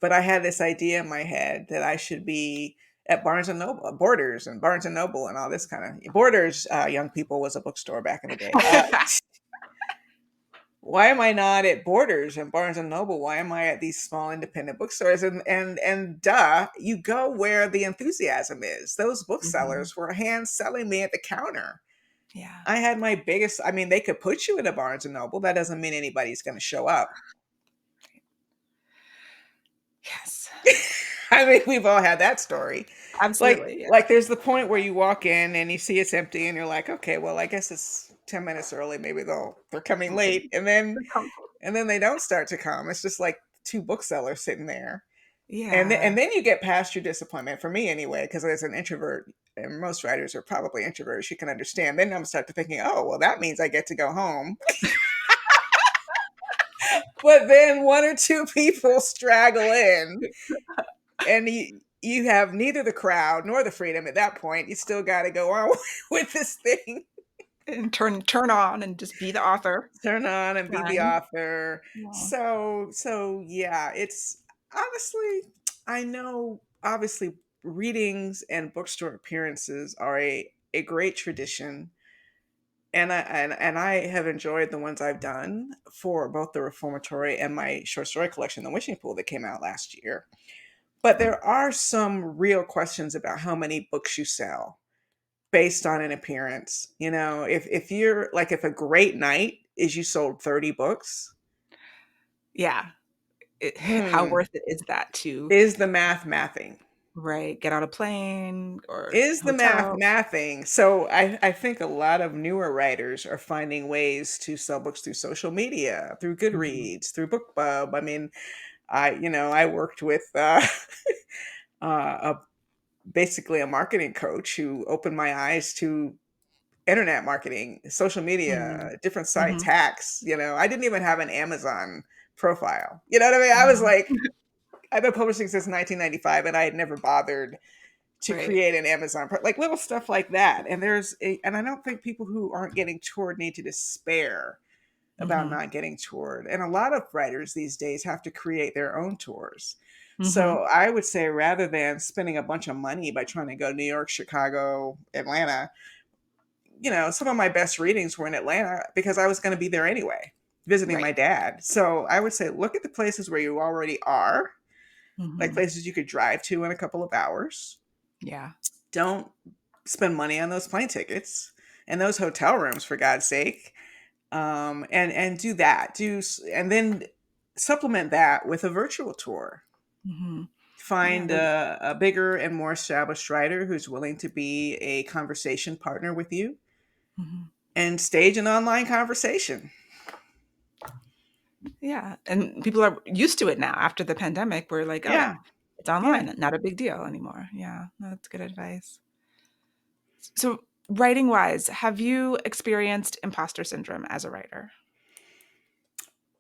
but I had this idea in my head that I should be at Barnes and Noble, Borders and Barnes and Noble and all this kind of Borders. Young people was a bookstore back in the day. Why am I not at Borders and Barnes and Noble? Why am I at these small independent bookstores? And duh, you go where the enthusiasm is. Those Mhm. booksellers were hand selling me at the counter. Yeah. I had my biggest, I mean, they could put you in a Barnes and Noble. That doesn't mean anybody's going to show up. Yes. I mean, we've all had that story. Absolutely, yeah. Like there's the point where you walk in and you see it's empty and you're like, okay, well, I guess it's 10 minutes early. Maybe they're coming Right. late. The comfort. And then they don't start to come. It's just like two booksellers sitting there. Yeah. And then you get past your disappointment, for me anyway, because as an introvert, and most writers are probably introverts, you can understand. Then I'm start to thinking, oh, well, that means I get to go home. But then one or two people straggle in, and you have neither the crowd nor the freedom at that point. You still got to go on with this thing. And turn on and just be the author. Turn on and be the Fine. author. Yeah. So yeah, it's honestly, I know obviously readings and bookstore appearances are a great tradition. And I have enjoyed the ones I've done for both the Reformatory and my short story collection, The Wishing Pool, that came out last year. But there are some real questions about how many books you sell based on an appearance. You know, if you're like, if a great night is you sold 30 books, Yeah. How hmm, worth it is that to, is the math mathing? right, get on a plane or Is the math hotel? mathing? So I think a lot of newer writers are finding ways to sell books through social media, through Mhm. Goodreads, through BookBub. I mean, I worked with a basically a marketing coach who opened my eyes to internet marketing, social Mm. media, different sites, Mhm. hacks. I didn't even have an Amazon profile. You know what I mean? I was Wow. like, I've been publishing since 1995, and I had never bothered to Right. create an Amazon, like little stuff like that. And I don't think people who aren't getting toured need to despair about Mhm. not getting toured. And a lot of writers these days have to create their own tours. Mhm. So I would say rather than spending a bunch of money by trying to go to New York, Chicago, Atlanta, some of my best readings were in Atlanta because I was going to be there anyway, visiting Right. my dad. So I would say look at the places where you already are, like Mhm. places you could drive to in a couple of hours. Yeah. Don't spend money on those plane tickets and those hotel rooms, for God's sake. And do that. And then supplement that with a virtual tour. Mhm. Yeah, Find there's a bigger and more established writer who's willing to be a conversation partner with you mhm. and stage an online conversation. Yeah, and people are used to it now after the pandemic. We're like, "Oh, Yeah, it's yeah. online, not a big deal anymore." Yeah, no, that's good advice. So, writing-wise, have you experienced imposter syndrome as a writer?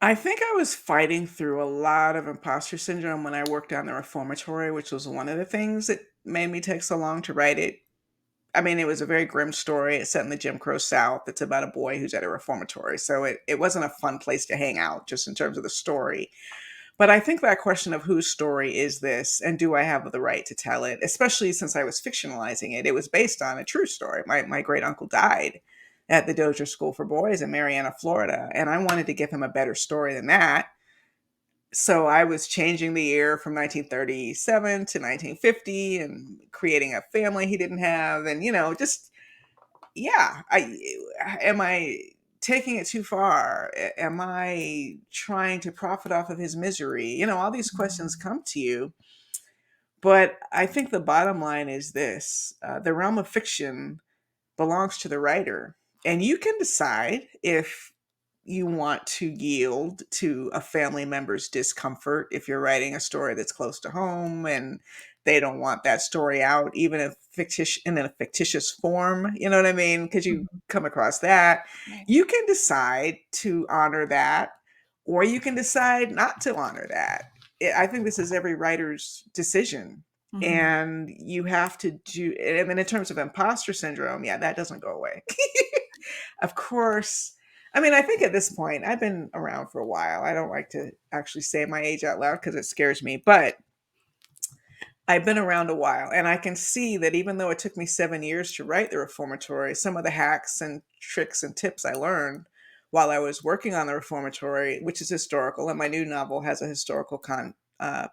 I think I was fighting through a lot of imposter syndrome when I worked on the reformatory, which was one of the things that made me take so long to write it. I mean, it was a very grim story. It's set in the Jim Crow South. It's about a boy who's at a reformatory. So it wasn't a fun place to hang out, just in terms of the story. But I think that question of whose story is this and do I have the right to tell it, especially since I was fictionalizing it, it was based on a true story. My great uncle died at the Dozier School for Boys in Marianna, Florida. And I wanted to give him a better story than that. So I was changing the year from 1937 to 1950 and creating a family he didn't have. And, just yeah, am I taking it too far? Am I trying to profit off of his misery? All these questions Mhm. come to you. But I think the bottom line is this: the realm of fiction belongs to the writer, and you can decide if you want to yield to a family member's discomfort if you're writing a story that's close to home and they don't want that story out, even if fictitious in a fictitious form. You know what I mean? Because you Mhm. come across that. Right. You can decide to honor that, or you can decide not to honor that. I think this is every writer's decision. Mhm. And you have to do, and then in terms of imposter syndrome, yeah, that doesn't go away. Of course, I mean, I think at this point, I've been around for a while. I don't like to actually say my age out loud because it scares me, but I've been around a while, and I can see that even though it took me 7 years to write the reformatory, some of the hacks and tricks and tips I learned while I was working on the reformatory, which is historical, and my new novel has a historical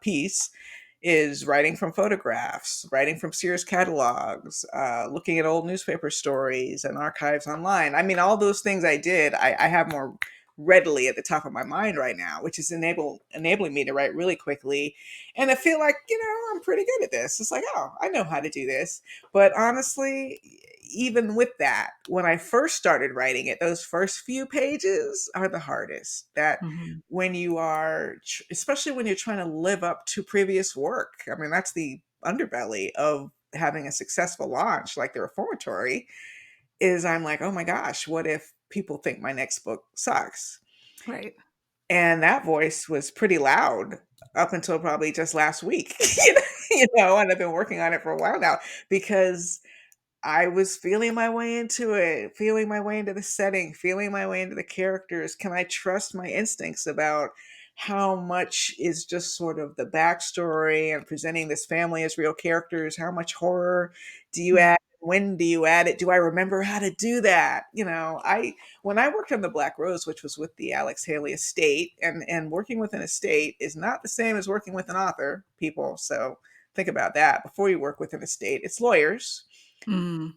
piece, is writing from photographs, writing from Sears catalogs, looking at old newspaper stories and archives online. I mean, all those things I did, I have more readily at the top of my mind right now, which is enabling me to write really quickly. And I feel like, I'm pretty good at this. It's like, oh, I know how to do this. But honestly, even with that, when I first started writing it, those first few pages are the hardest. That Mhm. when you are, especially when you're trying to live up to previous work. I mean, that's the underbelly of having a successful launch like the reformatory is I'm like, oh my gosh, what if people think my next book sucks? Right. And that voice was pretty loud up until probably just last week, and I've been working on it for a while now because I was feeling my way into it, feeling my way into the setting, feeling my way into the characters. Can I trust my instincts about how much is just sort of the backstory and presenting this family as real characters? How much horror do you Mhm. add? When do you add it? Do I remember how to do that? I when I worked on the Black Rose, which was with the Alex Haley estate, and working with an estate is not the same as working with an author, people. So think about that before you work with an estate. It's lawyers. Mm.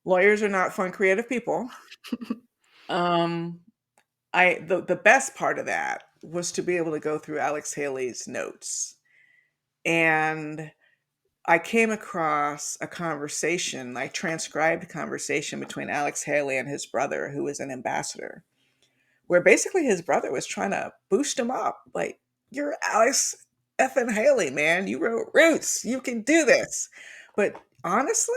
Lawyers are not fun, creative people. Um, the best part of that was to be able to go through Alex Haley's notes, and I came across a conversation, like transcribed conversation between Alex Haley and his brother, who was an ambassador, where basically his brother was trying to boost him up, like, "You're Alex effing Haley, man. You wrote Roots. You can do this." But honestly,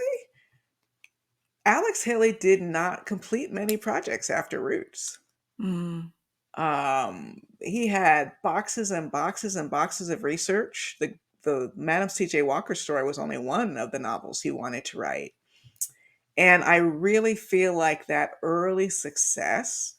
Alex Haley did not complete many projects after Roots. Mm. He had boxes and boxes and boxes of research. The Madam C.J. Walker story was only one of the novels he wanted to write. And I really feel like that early success,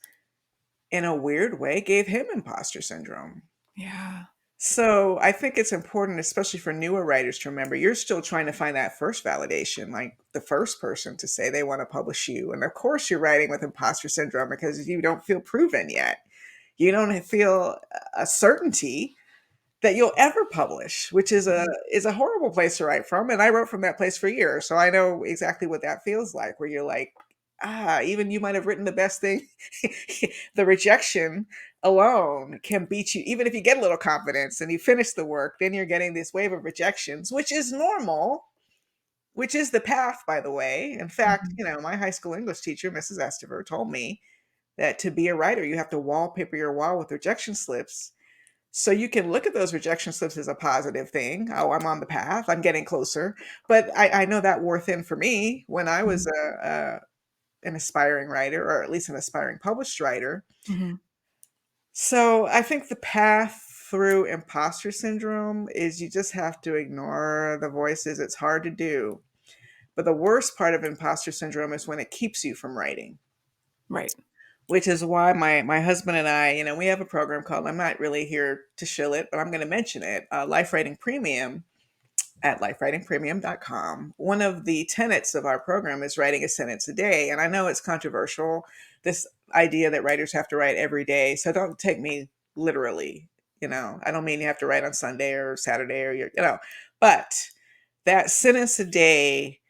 in a weird way, gave him imposter syndrome. Yeah. So I think it's important, especially for newer writers, to remember you're still trying to find that first validation, like the first person to say they want to publish you. And of course, you're writing with imposter syndrome because you don't feel proven yet. You don't feel a certainty that you'll ever publish, which Mhm. is a horrible place to write from. And I wrote from that place for years, so I know exactly what that feels like. Where you're like, even you might have written the best thing, the rejection alone can beat you. Even if you get a little confidence and you finish the work, then you're getting this wave of rejections, which is normal. Which is the path, by the way. In fact, Mhm. my high school English teacher, Mrs. Estever, told me that to be a writer, you have to wallpaper your wall with rejection slips so you can look at those rejection slips as a positive thing. Oh, I'm on the path. I'm getting closer. But I know that wore thin for me when I was Mhm. an aspiring writer, or at least an aspiring published writer. Mhm. So I think the path through imposter syndrome is you just have to ignore the voices. It's hard to do. But the worst part of imposter syndrome is when it keeps you from writing, Right. which is why my husband and I, we have a program called, I'm not really here to shill it, but I'm going to mention it, Life Writing Premium at lifewritingpremium.com. One of the tenets of our program is writing a sentence a day. And I know it's controversial, this idea that writers have to write every day. So don't take me literally. I don't mean you have to write on Sunday or Saturday but that sentence a day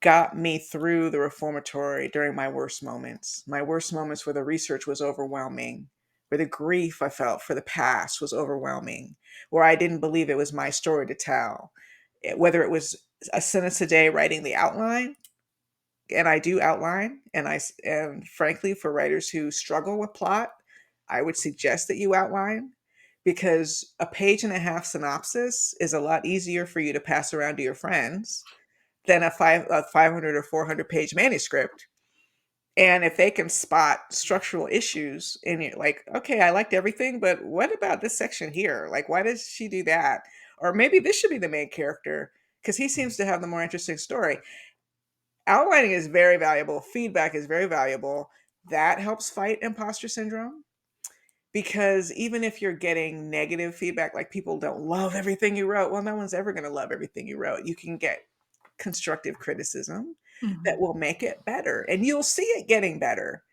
got me through the reformatory during my worst moments. My worst moments where the research was overwhelming, where the grief I felt for the past was overwhelming, where I didn't believe it was my story to tell. Whether it was a sentence a day writing the outline, and I do outline, and frankly, for writers who struggle with plot, I would suggest that you outline, because a page and a half synopsis is a lot easier for you to pass around to your friends than a 500 or 400 page manuscript. And if they can spot structural issues in it, like, okay, I liked everything, but what about this section here? Like, why does she do that? Or maybe this should be the main character because he seems to have the more interesting story. Outlining is very valuable. Feedback is very valuable. That helps fight imposter syndrome, because even if you're getting negative feedback, like people don't love everything you wrote, well, no one's ever going to love everything you wrote. You can get constructive criticism that Mhm. will make it better, and you'll see it getting better.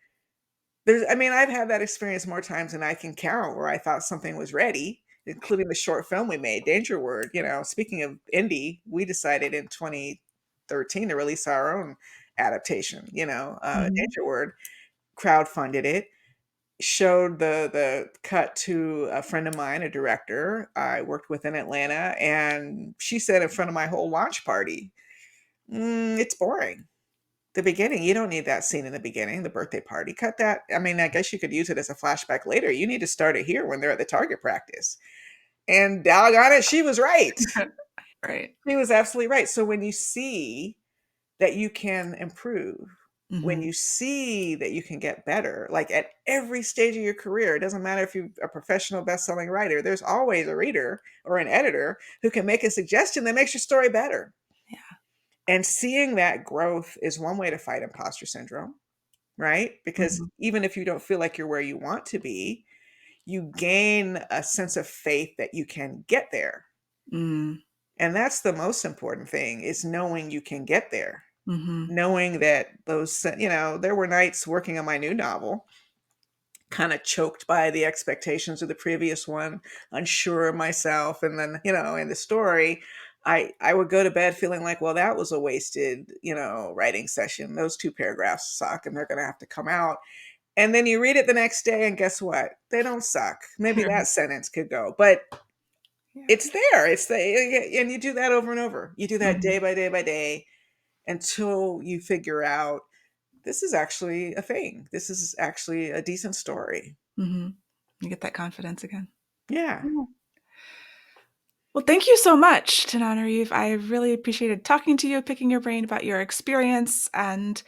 I mean, I've had that experience more times than I can count where I thought something was ready, including the short film we made, Danger Word. Speaking of indie, we decided in 2013 to release our own adaptation, Mhm. Danger Word, crowdfunded it, showed the cut to a friend of mine, a director I worked with in Atlanta, and she said in front of my whole launch party, it's boring. The beginning, you don't need that scene in the beginning, the birthday party. Cut that. I mean, I guess you could use it as a flashback later. You need to start it here when they're at the target practice. And doggone it, she was right. Right. She was absolutely right. So when you see that you can improve, when Mhm. you see that you can get better, like at every stage of your career, it doesn't matter if you're a professional best-selling writer, there's always a reader or an editor who can make a suggestion that makes your story better. Yeah. And seeing that growth is one way to fight imposter syndrome, right? Because Mhm. even if you don't feel like you're where you want to be, you gain a sense of faith that you can get there. Mm. And that's the most important thing, is knowing you can get there. Mhm. Knowing that there were nights working on my new novel, kind of choked by the expectations of the previous one, unsure of myself. And then, in the story, I would go to bed feeling like, well, that was a wasted, writing session. Those two paragraphs suck and they're going to have to come out. And then you read it the next day, and guess what? They don't suck. Maybe that sentence could go, but Yeah. it's there. And you do that over and over. You do that day Mhm. by day by day until you figure out this is actually a thing. This is actually a decent story. Mhm. You get that confidence again. Yeah. Yeah. Well, thank you so much, Tananarive. I really appreciated talking to you, picking your brain about your experience, and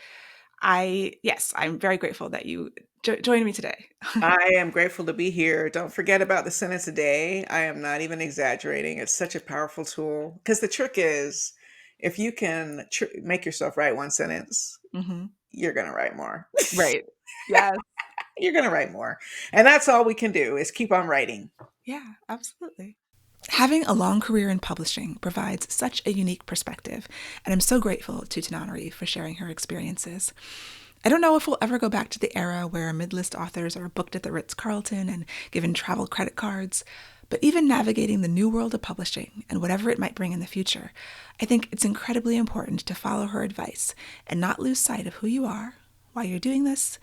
yes, I'm very grateful that you joined me today. I am grateful to be here. Don't forget about the sentence a day. I am not even exaggerating. It's such a powerful tool, because the trick is, if you can make yourself write one sentence, Mhm. you're going to write more. Right. Yes. You're going to write more. And that's all we can do, is keep on writing. Yeah, absolutely. Having a long career in publishing provides such a unique perspective, and I'm so grateful to Tananarive for sharing her experiences. I don't know if we'll ever go back to the era where mid-list authors are booked at the Ritz-Carlton and given travel credit cards, but even navigating the new world of publishing and whatever it might bring in the future, I think it's incredibly important to follow her advice and not lose sight of who you are, why you're doing this,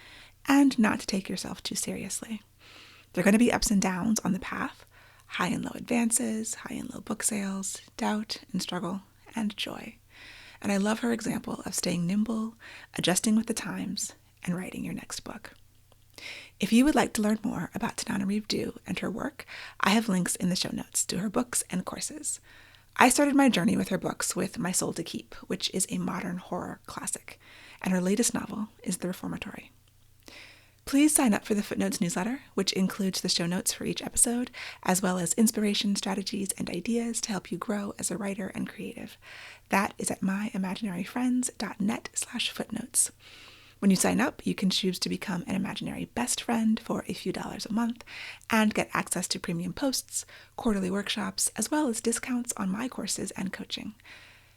and not to take yourself too seriously. There are going to be ups and downs on the path, high and low advances, high and low book sales, doubt and struggle, and joy. And I love her example of staying nimble, adjusting with the times, and writing your next book. If you would like to learn more about Tananarive Due and her work, I have links in the show notes to her books and courses. I started my journey with her books with My Soul to Keep, which is a modern horror classic, and her latest novel is The Reformatory. Please sign up for the Footnotes newsletter, which includes the show notes for each episode, as well as inspiration, strategies, and ideas to help you grow as a writer and creative. That is at myimaginaryfriends.net/footnotes. When you sign up, you can choose to become an imaginary best friend for a few dollars a month and get access to premium posts, quarterly workshops, as well as discounts on my courses and coaching.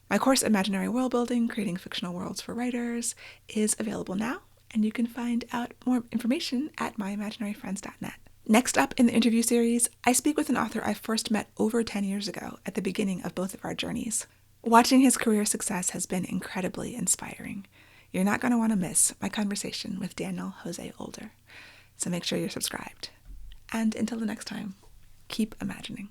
My course, Imaginary World Building, Creating Fictional Worlds for Writers, is available now, and you can find out more information at myimaginaryfriends.net. Next up in the interview series, I speak with an author I first met over 10 years ago at the beginning of both of our journeys. Watching his career success has been incredibly inspiring. You're not going to want to miss my conversation with Daniel Jose Older. So make sure you're subscribed. And until the next time, keep imagining.